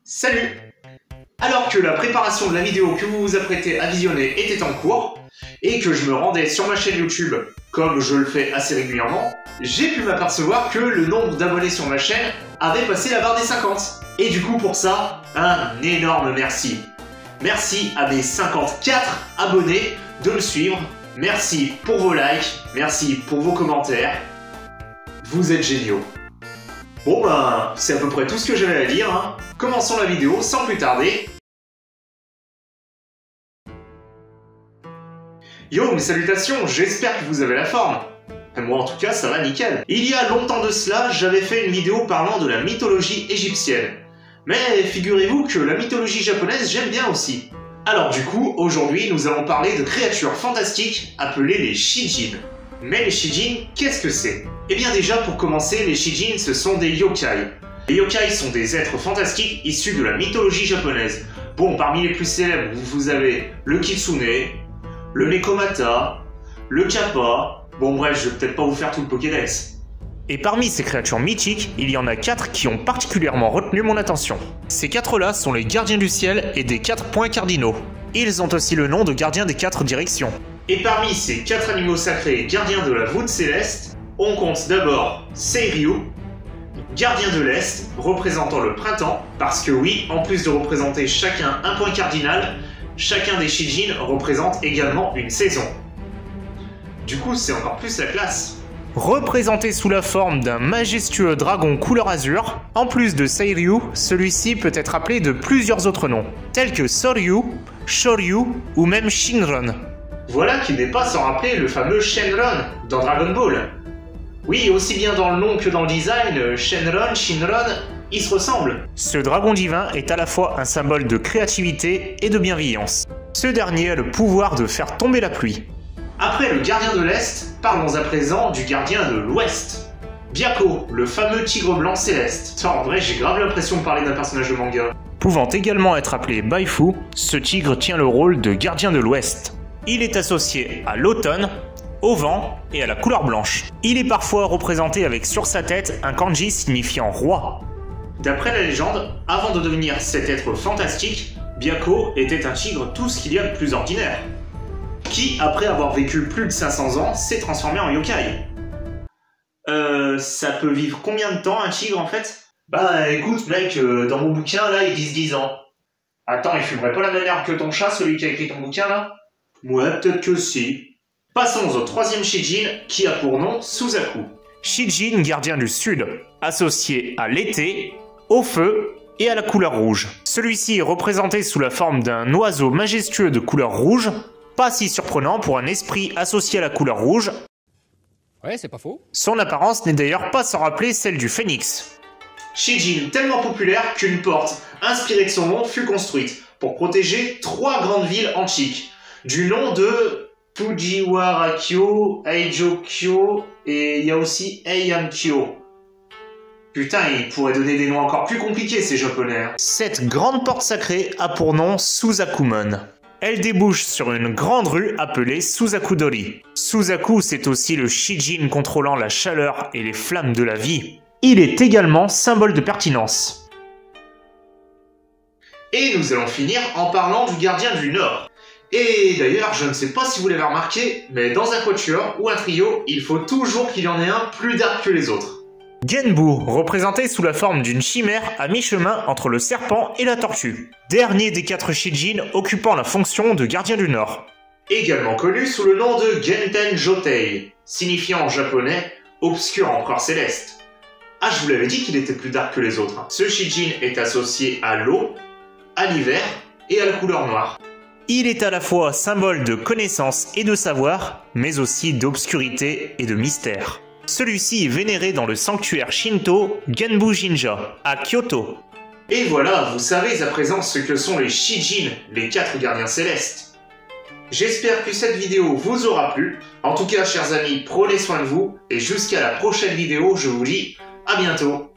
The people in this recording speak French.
Salut! Alors que la préparation de la vidéo que vous vous apprêtez à visionner était en cours, et que je me rendais sur ma chaîne YouTube, comme je le fais assez régulièrement, j'ai pu m'apercevoir que le nombre d'abonnés sur ma chaîne avait passé la barre des 50. Et du coup pour ça, un énorme merci. Merci à mes 54 abonnés de me suivre, merci pour vos likes, merci pour vos commentaires, vous êtes géniaux. Bon ben, c'est à peu près tout ce que j'avais à dire, hein. Commençons la vidéo sans plus tarder. Yo, mes salutations, j'espère que vous avez la forme. Moi en tout cas, ça va nickel. Il y a longtemps de cela, j'avais fait une vidéo parlant de la mythologie égyptienne. Mais figurez-vous que la mythologie japonaise, j'aime bien aussi. Alors du coup, aujourd'hui, nous allons parler de créatures fantastiques appelées les Shijin. Mais les Shijin, qu'est-ce que c'est? Eh bien déjà, pour commencer, les Shijin, ce sont des yokai. Les yokai sont des êtres fantastiques issus de la mythologie japonaise. Bon, parmi les plus célèbres, vous avez le Kitsune, le Nekomata, le Kappa... Bon bref, je vais peut-être pas vous faire tout le Pokédex. Et parmi ces créatures mythiques, il y en a 4 qui ont particulièrement retenu mon attention. Ces 4-là sont les gardiens du ciel et des 4 points cardinaux. Ils ont aussi le nom de gardiens des 4 directions. Et parmi ces 4 animaux sacrés gardiens de la voûte céleste, on compte d'abord Seiryu, gardien de l'Est, représentant le printemps, parce que oui, en plus de représenter chacun un point cardinal, chacun des Shijin représente également une saison. Du coup, c'est encore plus la classe. Représenté sous la forme d'un majestueux dragon couleur azur, en plus de Seiryu, celui-ci peut être appelé de plusieurs autres noms, tels que Soryu, Shoryu ou même Shinron. Voilà qui n'est pas sans rappeler le fameux Shenron dans Dragon Ball. Oui, aussi bien dans le nom que dans le design, Shenron, Shinron, ils se ressemblent. Ce dragon divin est à la fois un symbole de créativité et de bienveillance. Ce dernier a le pouvoir de faire tomber la pluie. Après le gardien de l'Est, parlons à présent du gardien de l'Ouest. Byakko, le fameux tigre blanc céleste. En vrai, j'ai grave l'impression de parler d'un personnage de manga. Pouvant également être appelé Baifu, ce tigre tient le rôle de gardien de l'Ouest. Il est associé à l'automne, au vent et à la couleur blanche. Il est parfois représenté avec sur sa tête un kanji signifiant roi. D'après la légende, avant de devenir cet être fantastique, Byakko était un tigre tout ce qu'il y a de plus ordinaire, qui, après avoir vécu plus de 500 ans, s'est transformé en yokai. Ça peut vivre combien de temps un tigre en fait? Bah écoute mec, dans mon bouquin là, ils disent 10 ans. Attends, il fumerait pas la même herbe que ton chat, celui qui a écrit ton bouquin là? Ouais, peut-être que si. Passons au troisième Shijin, qui a pour nom Suzaku. Shijin gardien du sud, associé à l'été, au feu et à la couleur rouge. Celui-ci est représenté sous la forme d'un oiseau majestueux de couleur rouge, pas si surprenant pour un esprit associé à la couleur rouge. Ouais, c'est pas faux. Son apparence n'est d'ailleurs pas sans rappeler celle du phénix. Shijin tellement populaire qu'une porte inspirée de son nom fut construite pour protéger 3 grandes villes antiques, du nom de Fujiwara-kyo, Eijō-kyo et il y a aussi Heian-kyo. Putain, ils pourraient donner des noms encore plus compliqués ces japonais. Cette grande porte sacrée a pour nom Suzakumon. Elle débouche sur une grande rue appelée Suzakudori. Suzaku, c'est aussi le Shijin contrôlant la chaleur et les flammes de la vie. Il est également symbole de pertinence. Et nous allons finir en parlant du gardien du Nord. Et d'ailleurs, je ne sais pas si vous l'avez remarqué, mais dans un quatuor ou un trio, il faut toujours qu'il y en ait un plus dark que les autres. Genbu, représenté sous la forme d'une chimère à mi-chemin entre le serpent et la tortue. Dernier des 4 Shijin occupant la fonction de gardien du Nord. Également connu sous le nom de Genten Jotei, signifiant en japonais « obscur empereur céleste ». Ah, je vous l'avais dit qu'il était plus dark que les autres. Ce Shijin est associé à l'eau, à l'hiver et à la couleur noire. Il est à la fois symbole de connaissance et de savoir, mais aussi d'obscurité et de mystère. Celui-ci est vénéré dans le sanctuaire Shinto Genbu Jinja, à Kyoto. Et voilà, vous savez à présent ce que sont les Shijin, les 4 gardiens célestes. J'espère que cette vidéo vous aura plu. En tout cas, chers amis, prenez soin de vous, et jusqu'à la prochaine vidéo, je vous dis à bientôt.